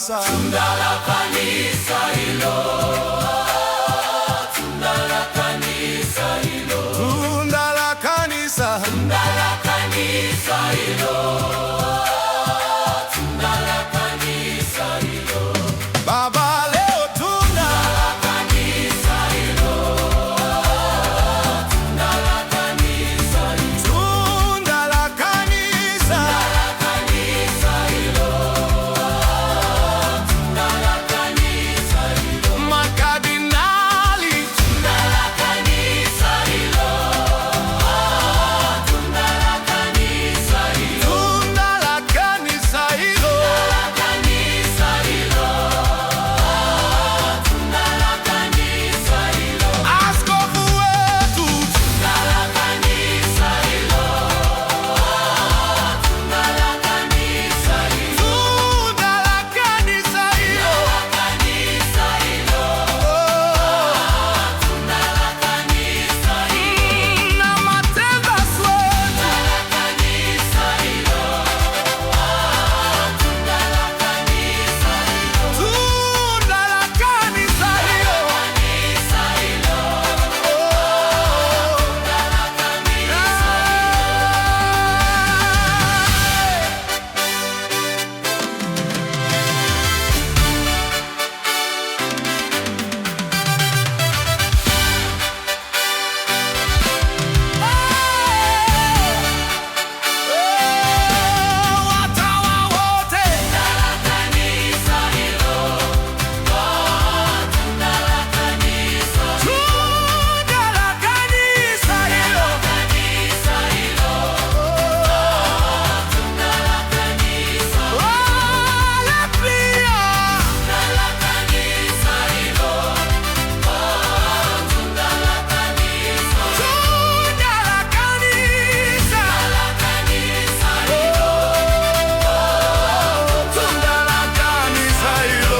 kanisa, tunda la kanisa hilo, tunda la kanisa hilo, tunda la kanisa, tunda la kanisa hilo, tunda la kanisa hilo. Baba, leo tunda la kanisa hilo, tunda la kanisa hilo, tunda la kanisa, hilo, tunda la kanisa hilo, makardinali, tunda la kanisa hilo, tunda la kanisa hilo, tunda la kanisa hilo, kanisa hilo, tunda la kanisa hilo, askofu wetu, tunda la kanisa hilo, tunda la kanisa hilo, tunda la kanisa hilo, kanisa hilo, tunda la kanisa hilo, na matembezi wetu, kanisa hilo, tunda la kanisa hilo, tunda la kanisa hilo, kanisa hilo, watawa wote, kanisa hilo, tunda la kanisa tunda la kanisa hilo, kanisa hilo, tunda la kanisa wale pia tunda la kanisa hilo, tunda la kanisa tunda la kanisa, kanisa hilo, tunda la kanisa hilo.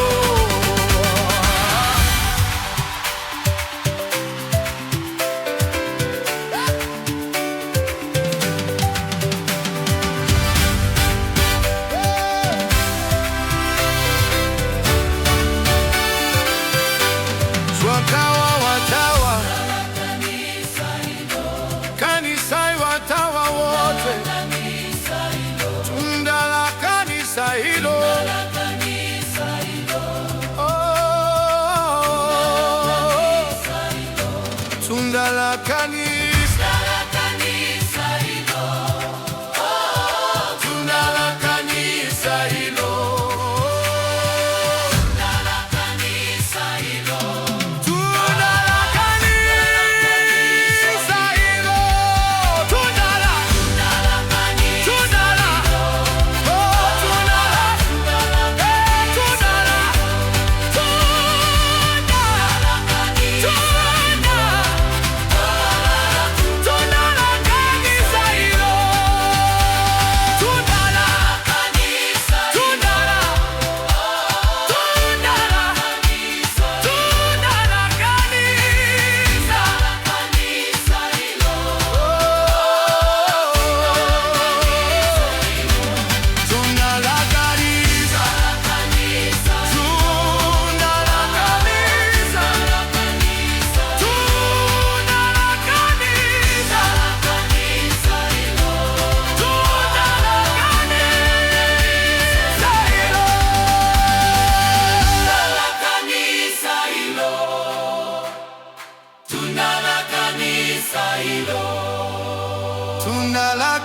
Watawa, kanisa watawa wote, tunda la kanisa hilo, tunda la kanisa, tunda la kanisa hilo, tunda la kanisa hilo, tunda la tunda la, tunda la